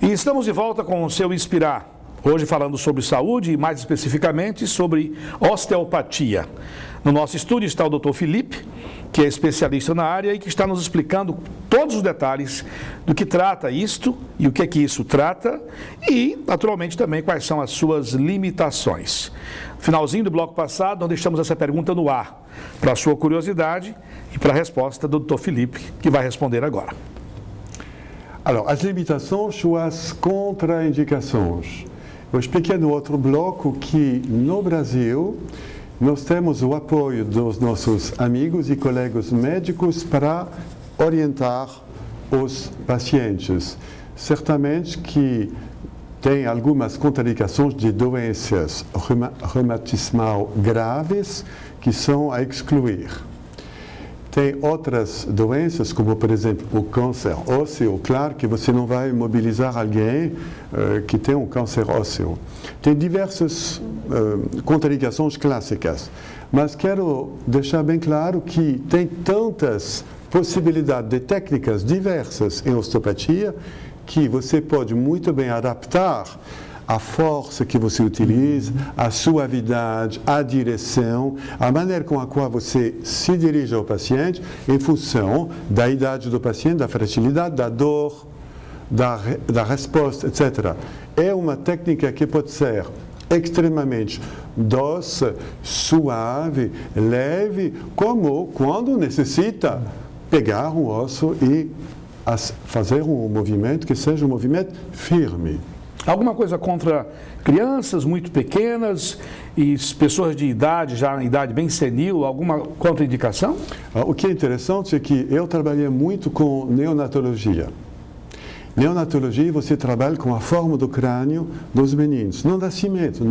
E estamos de volta com o seu Inspirar. Hoje falando sobre saúde e mais especificamente sobre osteopatia. No nosso estúdio está o Dr. Felipe, que é especialista na área e que está nos explicando todos os detalhes do que trata isto e o que é que isso trata e, naturalmente, também quais são as suas limitações. Finalzinho do bloco passado, nós deixamos essa pergunta no ar para a sua curiosidade e para a resposta do Dr. Felipe, que vai responder agora. As limitações ou as contraindicações. Eu expliquei no outro bloco que no Brasil nós temos o apoio dos nossos amigos e colegas médicos para orientar os pacientes. Certamente que tem algumas contraindicações de doenças reumatismal graves que são a excluir. Tem outras doenças, como por exemplo o câncer ósseo. Claro que você não vai mobilizar alguém que tem um câncer ósseo. Tem diversas contraindicações clássicas, mas quero deixar bem claro que tem tantas possibilidades de técnicas diversas em osteopatia que você pode muito bem adaptar a força que você utiliza, a suavidade, a direção, a maneira com a qual você se dirige ao paciente em função da idade do paciente, da fragilidade, da dor, da resposta, etc. É uma técnica que pode ser extremamente doce, suave, leve, como quando necessita pegar um osso e fazer um movimento que seja um movimento firme. Alguma coisa contra crianças muito pequenas e pessoas de idade, já em idade bem senil, alguma contraindicação? O que é interessante é que eu trabalhei muito com neonatologia. Neonatologia, você trabalha com a forma do crânio dos meninos, no nascimento.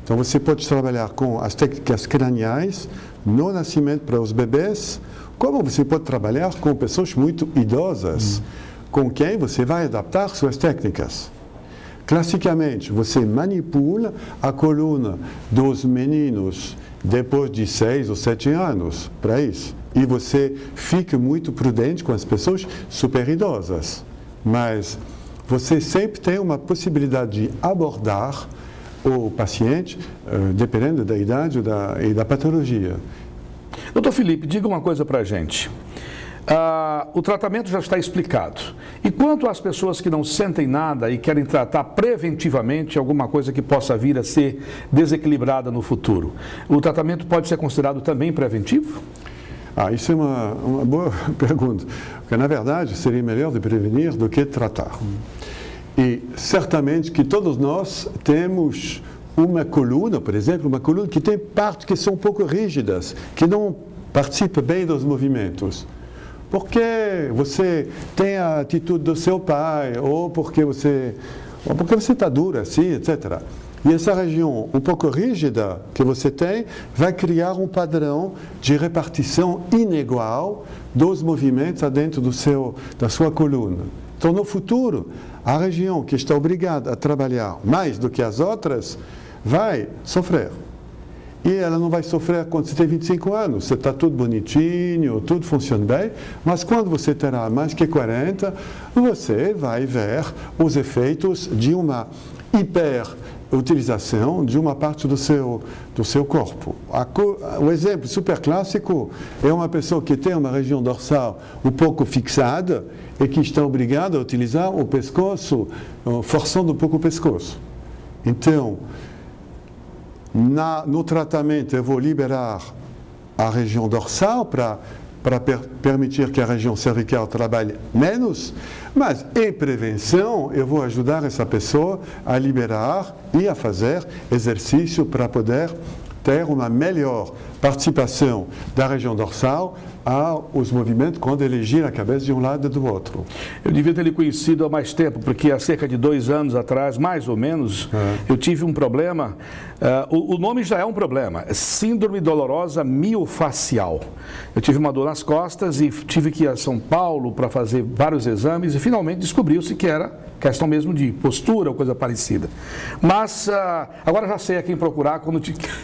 Então, você pode trabalhar com as técnicas craniais no nascimento para os bebês, como você pode trabalhar com pessoas muito idosas, com quem você vai adaptar suas técnicas. Classicamente, você manipula a coluna dos meninos depois de 6 ou 7 anos, para isso. E você fica muito prudente com as pessoas super idosas. Mas você sempre tem uma possibilidade de abordar o paciente, dependendo da idade e da patologia. Doutor Felipe, diga uma coisa para a gente. O tratamento já está explicado. E quanto às pessoas que não sentem nada e querem tratar preventivamente alguma coisa que possa vir a ser desequilibrada no futuro, o tratamento pode ser considerado também preventivo? Isso é uma boa pergunta. Porque, na verdade, seria melhor de prevenir do que tratar. E certamente que todos nós temos uma coluna, por exemplo, uma coluna que tem partes que são um pouco rígidas, que não participam bem dos movimentos. Porque você tem a atitude do seu pai, ou porque você está dura assim, etc. E essa região um pouco rígida que você tem vai criar um padrão de repartição inigual dos movimentos dentro da sua coluna. Então, no futuro, a região que está obrigada a trabalhar mais do que as outras vai sofrer. E ela não vai sofrer quando você tem 25 anos. Você está tudo bonitinho, tudo funciona bem, mas quando você terá mais que 40, você vai ver os efeitos de uma hiperutilização de uma parte do seu corpo. O exemplo super clássico é uma pessoa que tem uma região dorsal um pouco fixada e que está obrigada a utilizar o pescoço, forçando um pouco o pescoço. Então, no tratamento, eu vou liberar a região dorsal para permitir que a região cervical trabalhe menos, mas em prevenção, eu vou ajudar essa pessoa a liberar e a fazer exercício para poder ter uma melhor participação da região dorsal aos movimentos quando ele gira a cabeça de um lado e do outro. Eu devia ter lhe conhecido há mais tempo, porque há cerca de 2 anos atrás, mais ou menos, eu tive um problema, o nome já é um problema, síndrome dolorosa miofacial. Eu tive uma dor nas costas e tive que ir a São Paulo para fazer vários exames e finalmente descobriu-se que era questão mesmo de postura ou coisa parecida. Mas agora já sei a quem procurar.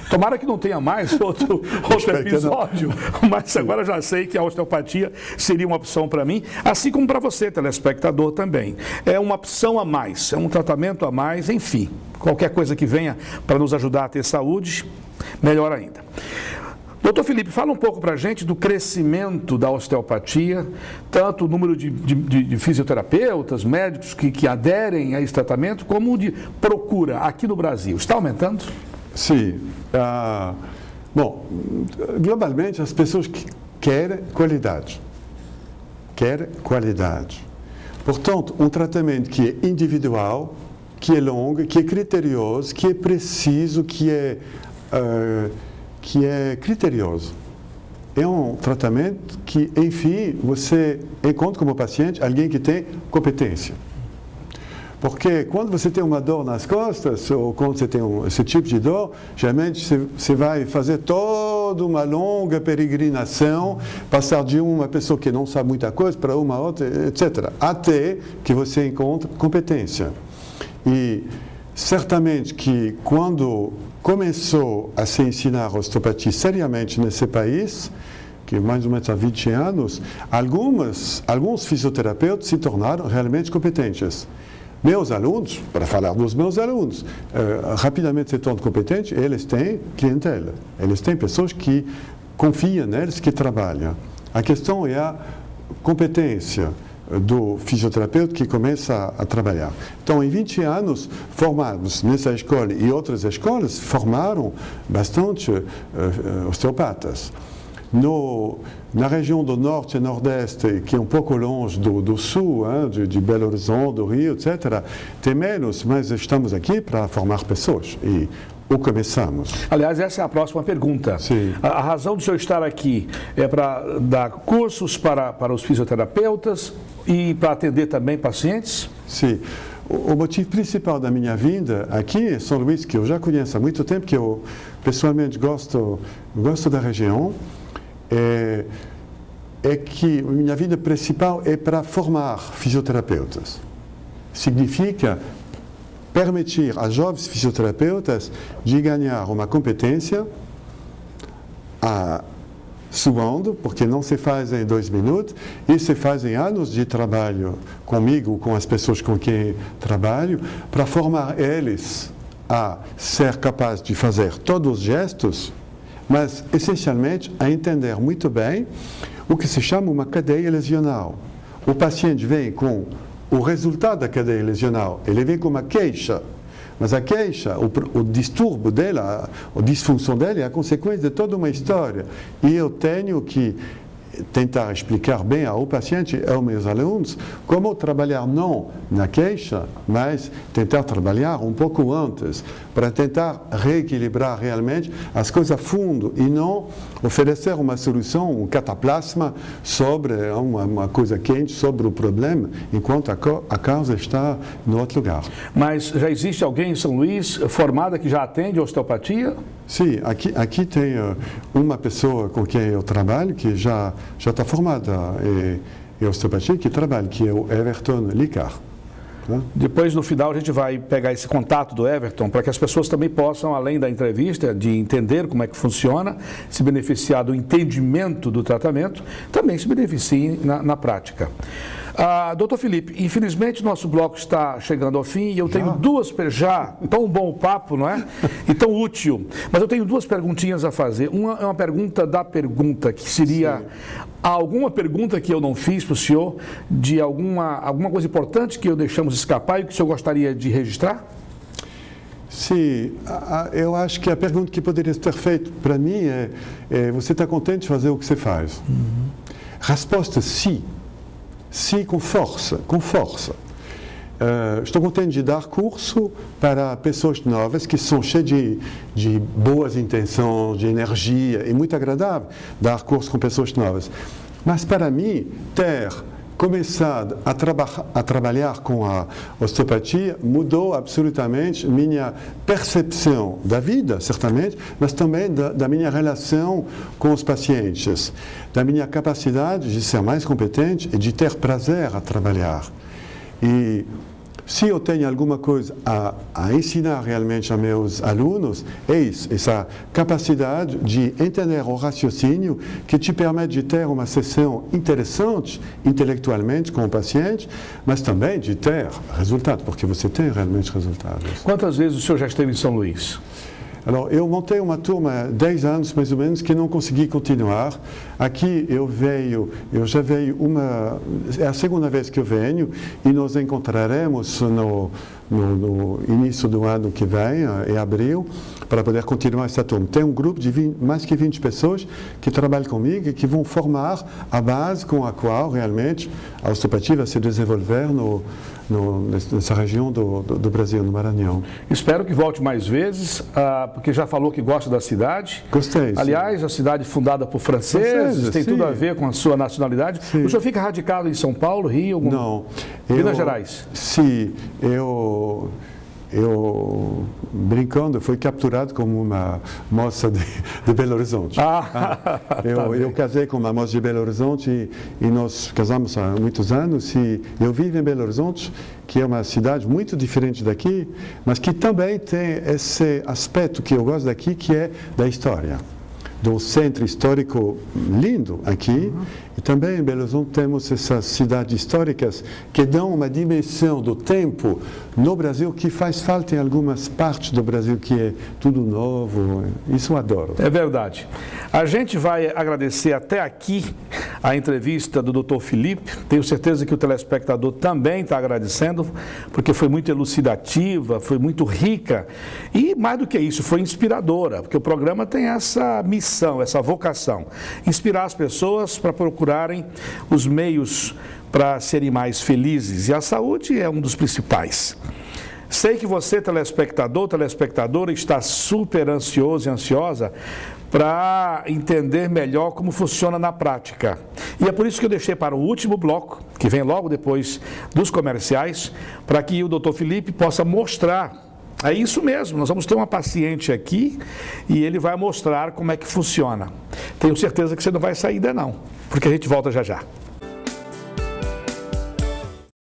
Tomara que não tenha mais outro outro episódio, mas agora já sei que a osteopatia seria uma opção para mim, assim como para você, telespectador, também. É uma opção a mais, é um tratamento a mais, enfim, qualquer coisa que venha para nos ajudar a ter saúde, melhor ainda. Doutor Felipe, fala um pouco para a gente do crescimento da osteopatia, tanto o número de fisioterapeutas, médicos que aderem a esse tratamento, como de procura aqui no Brasil. Está aumentando? Sim. Bom, globalmente as pessoas querem qualidade. Querem qualidade. Portanto, um tratamento que é individual, que é longo, que é criterioso, que é preciso, que é criterioso. É um tratamento que, enfim, você encontra como paciente alguém que tem competência. Porque quando você tem uma dor nas costas, ou quando você tem esse tipo de dor, geralmente você vai fazer toda uma longa peregrinação, passar de uma pessoa que não sabe muita coisa para uma outra, etc. Até que você encontre competência. E certamente que quando começou a se ensinar osteopatia seriamente nesse país, que mais ou menos há 20 anos, alguns fisioterapeutas se tornaram realmente competentes. Meus alunos, para falar dos meus alunos, rapidamente se tornam competentes, eles têm clientela, eles têm pessoas que confiam neles, que trabalham. A questão é a competência do fisioterapeuta que começa a trabalhar. Então, em 20 anos, formados nessa escola e outras escolas, formaram bastante osteopatas. Na região do Norte e Nordeste, que é um pouco longe do Sul, de Belo Horizonte, do Rio, etc., tem menos, mas estamos aqui para formar pessoas e o começamos. Aliás, essa é a próxima pergunta. Sim. A razão do senhor estar aqui é para dar cursos para os fisioterapeutas e para atender também pacientes? Sim. O motivo principal da minha vinda aqui em São Luís, que eu já conheço há muito tempo, que eu pessoalmente gosto da região, é que minha vida principal é para formar fisioterapeutas. Significa permitir a jovens fisioterapeutas de ganhar uma competência suando, porque não se faz em 2 minutos, e se faz em anos de trabalho comigo, com as pessoas com quem trabalho, para formar eles a ser capazes de fazer todos os gestos, mas essencialmente a entender muito bem o que se chama uma cadeia lesional. O paciente vem com o resultado da cadeia lesional, ele vem com uma queixa, mas a queixa, o distúrbio dela, a disfunção dela é a consequência de toda uma história. E eu tenho que tentar explicar bem ao paciente e aos meus alunos como trabalhar não na queixa, mas tentar trabalhar um pouco antes, para tentar reequilibrar realmente as coisas a fundo e não oferecer uma solução, um cataplasma sobre uma coisa quente, sobre o problema, enquanto a causa está no outro lugar. Mas já existe alguém em São Luís formada que já atende osteopatia? Sim, aqui tem uma pessoa com quem eu trabalho que já está formada em osteopatia, que trabalha, que é o Everton Licar. Depois, no final, a gente vai pegar esse contato do Everton para que as pessoas também possam, além da entrevista, de entender como é que funciona, se beneficiar do entendimento do tratamento, também se beneficiem na prática. Doutor Felipe, infelizmente nosso bloco está chegando ao fim e eu tenho tão bom o papo, não é? E tão útil, mas eu tenho 2 perguntinhas a fazer. Uma é uma pergunta da pergunta, que seria alguma pergunta que eu não fiz para o senhor, de alguma coisa importante que eu deixamos escapar e que o senhor gostaria de registrar? Sim, eu acho que a pergunta que poderia ter feito para mim é você está contente de fazer o que você faz? Resposta, sim. Sim, com força, com força. Estou contente de dar curso para pessoas novas que são cheias de boas intenções, de energia, é muito agradável dar curso com pessoas novas. Mas para mim, ter começado a trabalhar com a osteopatia mudou absolutamente minha percepção da vida, certamente, mas também da minha relação com os pacientes, da minha capacidade de ser mais competente e de ter prazer a trabalhar. E se eu tenho alguma coisa a ensinar realmente a meus alunos, é isso, essa capacidade de entender o raciocínio que te permite de ter uma sessão interessante intelectualmente com o paciente, mas também de ter resultado, porque você tem realmente resultados. Quantas vezes o senhor já esteve em São Luís? Eu montei uma turma há 10 anos, mais ou menos, que não consegui continuar. Aqui eu já veio é a segunda vez que eu venho, e nos encontraremos no início do ano que vem, em abril, para poder continuar essa turma. Tem um grupo de mais que 20 pessoas que trabalham comigo e que vão formar a base com a qual realmente a osteopatia vai se desenvolver nessa região do Brasil, no Maranhão. Espero que volte mais vezes, porque já falou que gosta da cidade. Gostei. Aliás, sim. A cidade fundada por franceses, tem tudo a ver com a sua nacionalidade. Sim. O senhor fica radicado em São Paulo, Rio? Não. Minas Gerais? Sim, eu brincando, fui capturado como uma moça de Belo Horizonte. Eu casei com uma moça de Belo Horizonte e nós casamos há muitos anos, e eu vivo em Belo Horizonte, que é uma cidade muito diferente daqui, mas que também tem esse aspecto que eu gosto daqui, que é da história. Do centro histórico lindo aqui, e também em Belo Horizonte temos essas cidades históricas que dão uma dimensão do tempo no Brasil que faz falta em algumas partes do Brasil, que é tudo novo. Isso eu adoro. É verdade. A gente vai agradecer até aqui a entrevista do Dr. Felipe. Tenho certeza que o telespectador também está agradecendo, porque foi muito elucidativa, foi muito rica e, mais do que isso, foi inspiradora, porque o programa tem essa missão, essa vocação, inspirar as pessoas para procurarem os meios para serem mais felizes, e a saúde é um dos principais. Sei que você, telespectador, telespectadora, está super ansioso e ansiosa para entender melhor como funciona na prática. E é por isso que eu deixei para o último bloco, que vem logo depois dos comerciais, para que o Dr. Felipe possa mostrar. É isso mesmo, nós vamos ter uma paciente aqui e ele vai mostrar como é que funciona. Tenho certeza que você não vai sair ainda não, porque a gente volta já já.